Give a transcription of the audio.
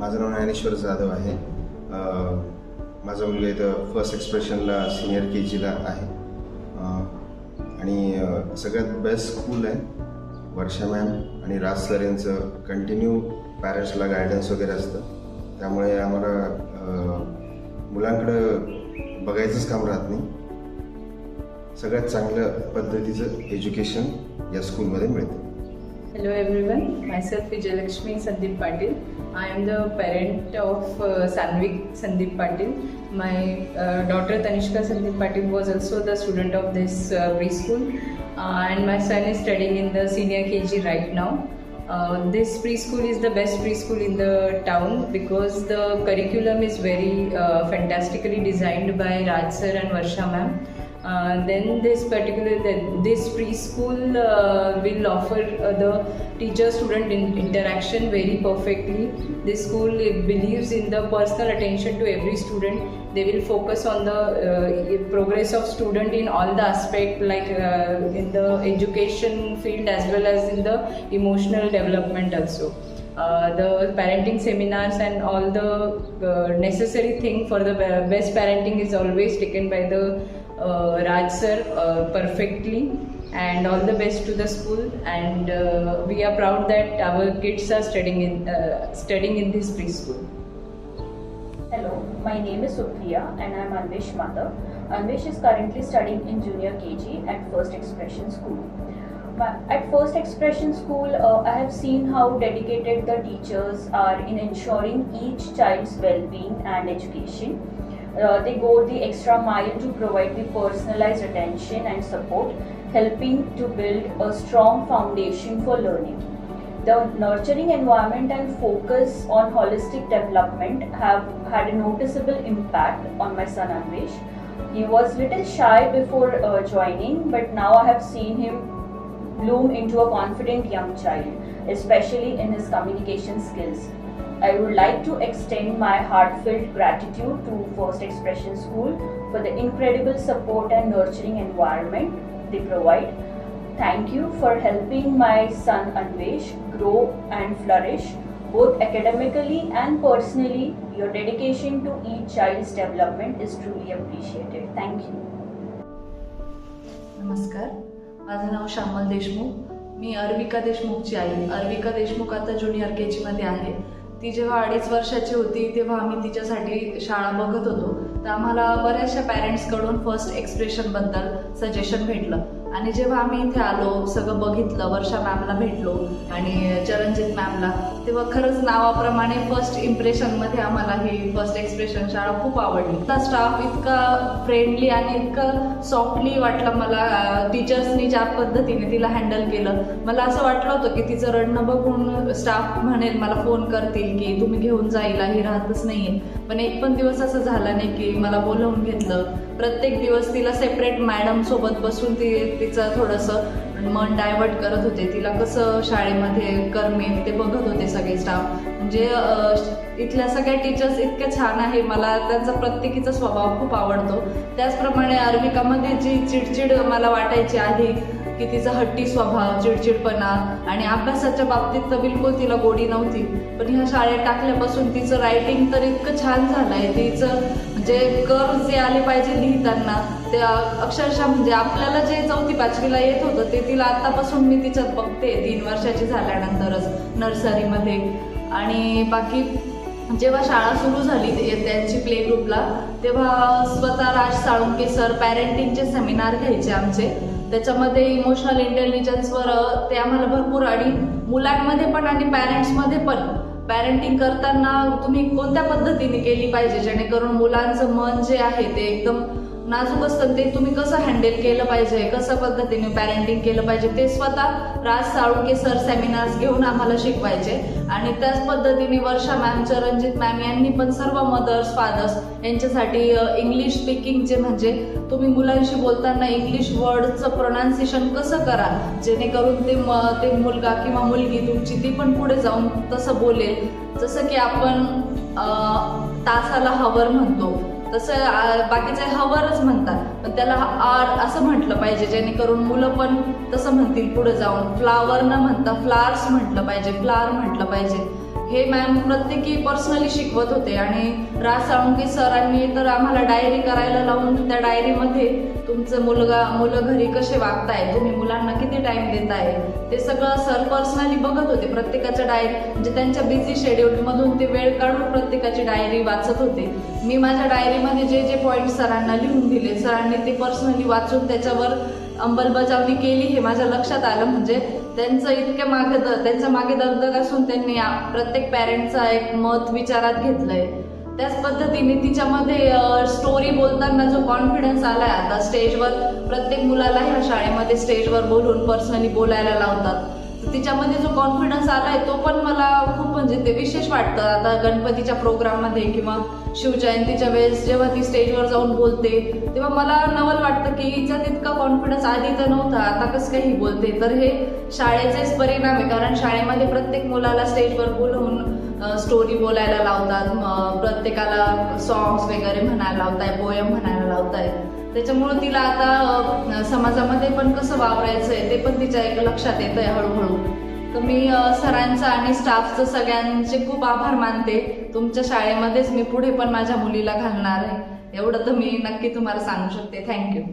माझं नाव ज्ञानेश्वर जाधव आहे. माझा मुलगा इथं फर्स्ट एक्सप्रेशनला सिनियर KGला आहे आणि सगळ्यात बेस्ट स्कूल आहे. वर्षा मॅम आणि राज सर यांचं कंटिन्यू पॅरेंट्सला गायडन्स वगैरे असतं, त्यामुळे आम्हाला मुलांकडं बघायचंच काम राहत नाही. सगळ्यात चांगल्या पद्धतीचं एज्युकेशन या स्कूलमध्ये मिळतं. Hello everyone, myself Vijayalakshmi Sandeep Patil. I am the parent of Sanvik Sandeep Patil. My daughter Tanishka Sandeep Patil was also the student of this preschool and my son is studying in the senior KG right now. This preschool is the best preschool in the town because the curriculum is very fantastically designed by Raj sir and Varsha ma'am. Then this preschool will offer the teacher-student interaction very perfectly. This school believes in the personal attention to every student. They will focus on the progress of student in all the aspects, like in the education field as well as in the emotional development also. The parenting seminars and all the necessary thing for the best parenting is always taken by the Raj sir perfectly, and all the best to the school, and we are proud that our kids are studying in this preschool. Hello, my name is Supriya and I am Anvesh mother. Anvesh is currently studying in junior KG at First Expression School. At First Expression School, I have seen how dedicated the teachers are in ensuring each child's well-being and education. They go the extra mile to provide the personalized attention and support, helping to build a strong foundation for learning. The nurturing environment and focus on holistic development have had a noticeable impact on my son Anvesh. He was little shy before joining, but now I have seen him bloom into a confident young child, especially in his communication skills. I would like to extend my heartfelt gratitude to First Expression School for the incredible support and nurturing environment they provide. Thank you for helping my son Anvesh grow and flourish, both academically and personally. Your dedication to each child's development is truly appreciated. Thank you. नमस्कार, माझं नाव श्यामल देशमुख. मी अर्विका देशमुखची आई. अर्विका देशमुख आता junior KG मध्ये आहे. ती जेव्हा 2.5 वर्षाची होती तेव्हा आम्ही तिच्यासाठी शाळा बघत होतो, तर आम्हाला बऱ्याचशा पॅरेंट्सकडून फर्स्ट एक्सप्रेशनबद्दल सजेशन भेटलं. आणि जेव्हा आम्ही इथे आलो, सगळं बघितलं, वर्षा मॅमला भेटलो आणि चरणजित मॅमला, तेव्हा खरंच नावाप्रमाणे फर्स्ट इम्प्रेशनमध्ये आम्हाला ही फर्स्ट एक्सप्रेशन शाळा खूप आवडली. त्या स्टाफ इतका फ्रेंडली आणि इतकं सॉफ्टली वाटलं मला. टीचर्सनी ज्या पद्धतीने तिला हँडल केलं, मला असं वाटलं होतं की तिचं रडणं बघून स्टाफ म्हणेल, मला फोन करतील की तुम्ही घेऊन जायला, ही राहतच नाहीये. पण एक पण दिवस असं झालं नाही की मला बोलवून घेतलं. प्रत्येक दिवस तिला सेपरेट मॅडम सोबत बसून तिचं थोडंसं मन डायव्हर्ट करत होते. तिला कसं शाळेमध्ये करमेल ते बघत होते सगळे स्टाफ. म्हणजे इथल्या सगळ्या टीचर्स इतक्या छान आहे, मला त्यांचा प्रत्येकीचा स्वभाव खूप आवडतो. त्याचप्रमाणे अर्विकामध्ये जी चिडचिड मला वाटायची आधी, की तिचा हट्टी स्वभाव, चिडचिडपणा आणि अभ्यासाच्या बाबतीत तर बिलकुल तिला गोडी नव्हती. पण ह्या शाळेत टाकल्यापासून तिचं रायटिंग तर इतकं छान झालंय. तिचं म्हणजे कर्व जे आले पाहिजे लिहिताना, ते अक्षरशः म्हणजे आपल्याला जे 4वी-5वीला येत होतं ते तिला आत्तापासून मी तिच्यात बघते 3 वर्षाची झाल्यानंतरच नर्सरीमध्ये. आणि बाकी जेव्हा शाळा सुरू झाली त्यांची प्ले ग्रुपला, तेव्हा स्वतः राज साळुंके सर पॅरेंटिंगचे सेमिनार घ्यायचे आमचे. त्याच्यामध्ये इमोशनल इंटेलिजन्सवर ते आम्हाला भरपूर, आणि मुलांमध्ये पण आणि पॅरेंट्समध्ये पण पॅरेंटिंग करताना तुम्ही कोणत्या पद्धतीने केली पाहिजे, जेणेकरून मुलांचं मन जे आहे ते एकदम नाजूक असतं, ते तुम्ही कसं हँडल केलं पाहिजे, कसं पद्धतीने पॅरेंटिंग केलं पाहिजे, ते स्वतः राज साळुंके सर सेमिनार्स घेऊन आम्हाला शिकवायचे. आणि त्याच पद्धतीने वर्षा मॅम, चरणजित मॅम यांनी पण सर्व मदर्स, फादर्स यांच्यासाठी इंग्लिश स्पीकिंग, जे म्हणजे तुम्ही मुलांशी बोलताना इंग्लिश वर्डचं प्रोनाऊन्सिएशन कसं करा, जेणेकरून ते मुलगा किंवा मुलगी तुमची ती पण पुढे जाऊन तसं बोलेल. जसं की आपण तासाला हवर म्हणतो, तसं बाकीचे हवरच म्हणतात, पण त्याला आर असं म्हटलं पाहिजे, जेणेकरून मुलं पण तसं म्हणतील पुढे जाऊन. फ्लावर न म्हणता फ्लावर्स म्हटलं पाहिजे, फ्लावर म्हटलं पाहिजे. हे मॅम प्रत्येकी पर्सनली शिकवत होते आणि राज साळुंके सरांनी तर आम्हाला डायरी करायला लावून त्या डायरीमध्ये तुमचं मुलं घरी कसे वागताय, तुम्ही मुलांना किती टाइम देताय, ते सगळं सर पर्सनली बघत होते. प्रत्येकाच्या डायरी म्हणजे त्यांच्या बिझी शेड्यूलमधून ते वेळ काढून प्रत्येकाची डायरी वाचत होते. मी माझ्या डायरीमध्ये जे जे पॉईंट सरांना लिहून दिले, सरांनी ते पर्सनली वाचून त्याच्यावर अंमलबजावणी केली हे माझ्या लक्षात आलं. म्हणजे त्यांच्या मागे दगदग असून त्यांनी प्रत्येक पॅरेंटचा एक मत विचारात घेतलंय. त्याच पद्धतीने तिच्यामध्ये स्टोरी बोलताना जो कॉन्फिडन्स आलाय, आता स्टेजवर प्रत्येक मुलाला ह्या शाळेमध्ये स्टेजवर बोलून पर्सनली बोलायला लावतात, तर तिच्यामध्ये जो कॉन्फिडन्स आलाय तो पण मला खूप म्हणजे ते विशेष वाटतं. आता गणपतीच्या प्रोग्राममध्ये किंवा शिवजयंतीच्या वेळेस जेव्हा ती स्टेजवर जाऊन बोलते तेव्हा मला नवल वाटतं की हिच्यात इतका कॉन्फिडन्स आधी तर नव्हता, आता कसं काही बोलते. तर हे शाळेचेच परिणाम आहे, कारण शाळेमध्ये प्रत्येक मुलाला स्टेजवर बोलवून स्टोरी बोलायला लावतात, प्रत्येकाला सॉंग्स वगैरे म्हणायला लावताय, पोयम म्हणायला लावताय. त्याच्यामुळं तिला आता समाजामध्ये पण कसं वावरायचंय ते पण तिच्या एक लक्षात येतंय हळूहळू. तर मी सरांचं आणि स्टाफचं सगळ्यांचे खूप आभार मानते. तुमच्या शाळेमध्येच मी पुढे पण माझ्या मुलीला घालणार आहे, एवढं तर मी नक्की तुम्हाला सांगू शकते. थँक्यू.